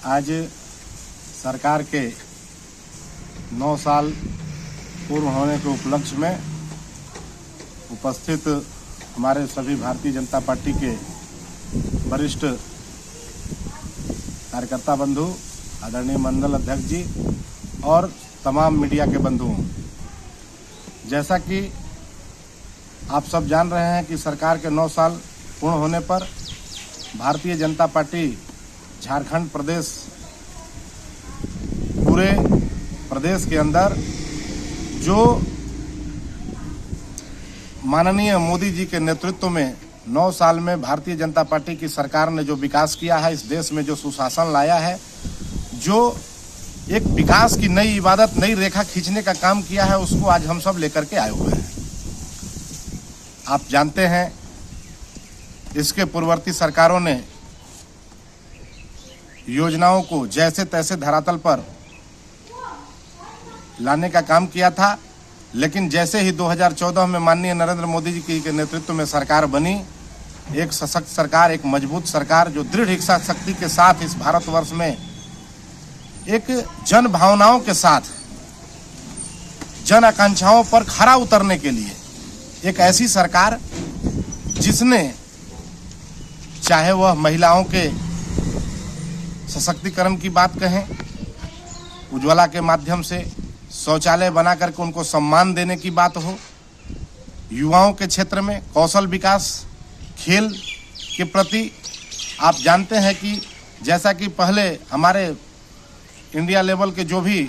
आज सरकार के 9 साल पूर्ण होने के उपलक्ष्य में उपस्थित हमारे सभी भारतीय जनता पार्टी के वरिष्ठ कार्यकर्ता बंधु, आदरणीय मंडल अध्यक्ष जी और तमाम मीडिया के बंधुओं, जैसा कि आप सब जान रहे हैं कि सरकार के 9 साल पूर्ण होने पर भारतीय जनता पार्टी झारखंड प्रदेश, पूरे प्रदेश के अंदर जो माननीय मोदी जी के नेतृत्व में 9 साल में भारतीय जनता पार्टी की सरकार ने जो विकास किया है, इस देश में जो सुशासन लाया है, जो एक विकास की नई इबादत, नई रेखा खींचने का काम किया है, उसको आज हम सब लेकर के आए हुए हैं। आप जानते हैं, इसके पूर्ववर्ती सरकारों ने योजनाओं को जैसे तैसे धरातल पर लाने का काम किया था, लेकिन जैसे ही 2014 में माननीय नरेंद्र मोदी जी के नेतृत्व में सरकार बनी, एक सशक्त सरकार, एक मजबूत सरकार जो दृढ़ इच्छा शक्ति के साथ इस भारतवर्ष में एक जन भावनाओं के साथ जन आकांक्षाओं पर खरा उतरने के लिए एक ऐसी सरकार जिसने, चाहे वह महिलाओं के सशक्तिकरण की बात कहें, उज्ज्वला के माध्यम से शौचालय बना करके उनको सम्मान देने की बात हो, युवाओं के क्षेत्र में कौशल विकास, खेल के प्रति आप जानते हैं कि जैसा कि पहले हमारे इंडिया लेवल के जो भी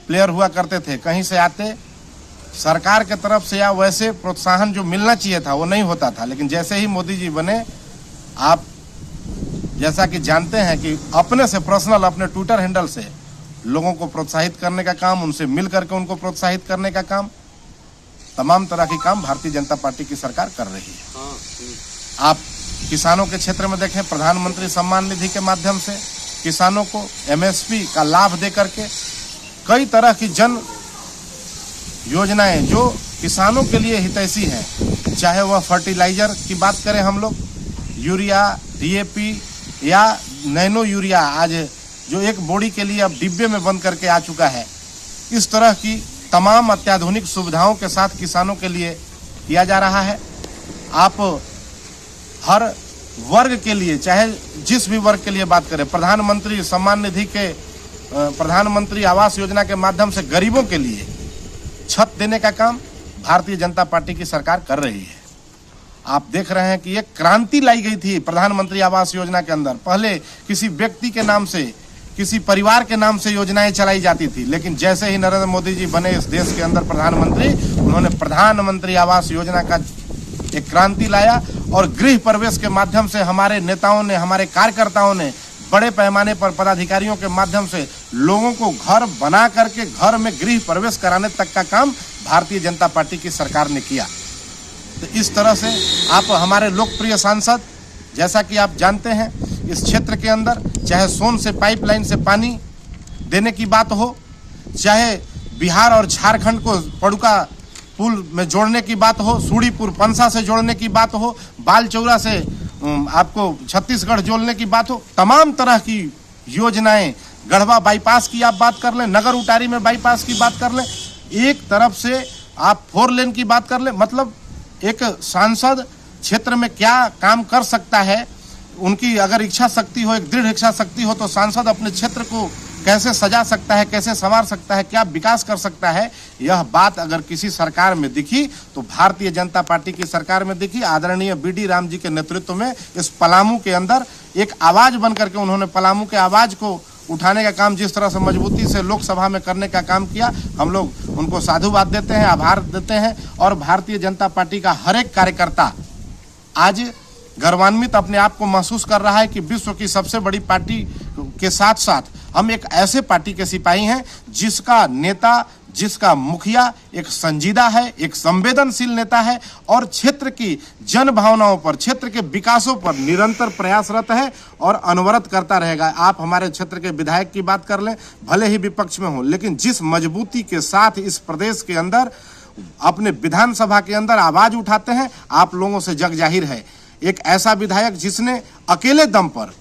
प्लेयर हुआ करते थे, कहीं से आते, सरकार के तरफ से या वैसे प्रोत्साहन जो मिलना चाहिए था वो नहीं होता था। लेकिन जैसे ही मोदी जी बने, आप जैसा कि जानते हैं कि अपने से पर्सनल, अपने ट्विटर हैंडल से लोगों को प्रोत्साहित करने का काम, उनसे मिल करके उनको प्रोत्साहित करने का काम, तमाम तरह के काम भारतीय जनता पार्टी की सरकार कर रही है। आप किसानों के क्षेत्र में देखें, प्रधानमंत्री सम्मान निधि के माध्यम से किसानों को MSP का लाभ दे करके कई तरह की जन योजनाएं जो किसानों के लिए हितैषी हैं, चाहे वह फर्टिलाइजर की बात करें, हम लोग यूरिया, DAP या नैनो यूरिया, आज जो एक बोरी के लिए अब डिब्बे में बंद करके आ चुका है, इस तरह की तमाम अत्याधुनिक सुविधाओं के साथ किसानों के लिए किया जा रहा है। आप हर वर्ग के लिए, चाहे जिस भी वर्ग के लिए बात करें, प्रधानमंत्री सम्मान निधि के, प्रधानमंत्री आवास योजना के माध्यम से गरीबों के लिए छत देने का काम भारतीय जनता पार्टी की सरकार कर रही है। आप देख रहे हैं कि एक क्रांति लाई गई थी प्रधानमंत्री आवास योजना के अंदर। पहले किसी व्यक्ति के नाम से, किसी परिवार के नाम से योजनाएं चलाई जाती थी, लेकिन जैसे ही नरेंद्र मोदी जी बने इस देश के अंदर प्रधानमंत्री, उन्होंने प्रधानमंत्री आवास योजना का एक क्रांति लाया और गृह प्रवेश के माध्यम से हमारे नेताओं ने, हमारे कार्यकर्ताओं ने बड़े पैमाने पर पदाधिकारियों के माध्यम से लोगों को घर बना करके घर में गृह प्रवेश कराने तक का काम भारतीय जनता पार्टी की सरकार ने किया। तो इस तरह से आप हमारे लोकप्रिय सांसद, जैसा कि आप जानते हैं, इस क्षेत्र के अंदर चाहे सोन से पाइपलाइन से पानी देने की बात हो, चाहे बिहार और झारखंड को पड़ुका पुल में जोड़ने की बात हो, सूड़ीपुर पंसा से जोड़ने की बात हो, बालचौरा से आपको छत्तीसगढ़ जोड़ने की बात हो, तमाम तरह की योजनाएं, गढ़वा बाईपास की आप बात कर लें, नगर उटारी में बाईपास की बात कर लें, एक तरफ से आप 4 लेन की बात कर लें, मतलब एक सांसद क्षेत्र में क्या काम कर सकता है, उनकी अगर इच्छा शक्ति हो, एक दृढ़ इच्छा शक्ति हो, तो सांसद अपने क्षेत्र को कैसे सजा सकता है, कैसे संवार सकता है, क्या विकास कर सकता है, यह बात अगर किसी सरकार में दिखी तो भारतीय जनता पार्टी की सरकार में दिखी। आदरणीय BD राम जी के नेतृत्व में इस पलामू के अंदर एक आवाज बन करके उन्होंने पलामू के आवाज को उठाने का काम जिस तरह से मजबूती से लोकसभा में करने का काम किया, हम लोग उनको साधुवाद देते हैं, आभार देते हैं। और भारतीय जनता पार्टी का हर एक कार्यकर्ता आज गर्वान्वित अपने आप को महसूस कर रहा है कि विश्व की सबसे बड़ी पार्टी के साथ साथ हम एक ऐसे पार्टी के सिपाही हैं जिसका नेता, जिसका मुखिया एक संजीदा है, एक संवेदनशील नेता है और क्षेत्र की जन भावनाओं पर, क्षेत्र के विकासों पर निरंतर प्रयासरत है और अनवरत करता रहेगा। आप हमारे क्षेत्र के विधायक की बात कर लें, भले ही विपक्ष में हो, लेकिन जिस मजबूती के साथ इस प्रदेश के अंदर अपने विधानसभा के अंदर आवाज उठाते हैं, आप लोगों से जग जाहिर है। एक ऐसा विधायक जिसने अकेले दम पर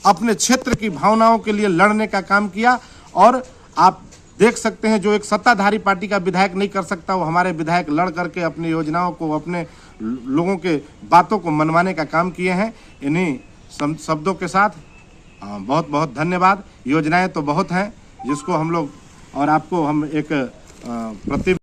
अपने क्षेत्र की भावनाओं के लिए लड़ने का काम किया। और आप देख सकते हैं जो एक सत्ताधारी पार्टी का विधायक नहीं कर सकता, वो हमारे विधायक लड़ करके अपनी योजनाओं को, अपने लोगों के बातों को मनवाने का काम किए हैं। इन्हीं शब्दों के साथ बहुत बहुत धन्यवाद। योजनाएं तो बहुत हैं जिसको हम लोग और आपको हम एक प्रति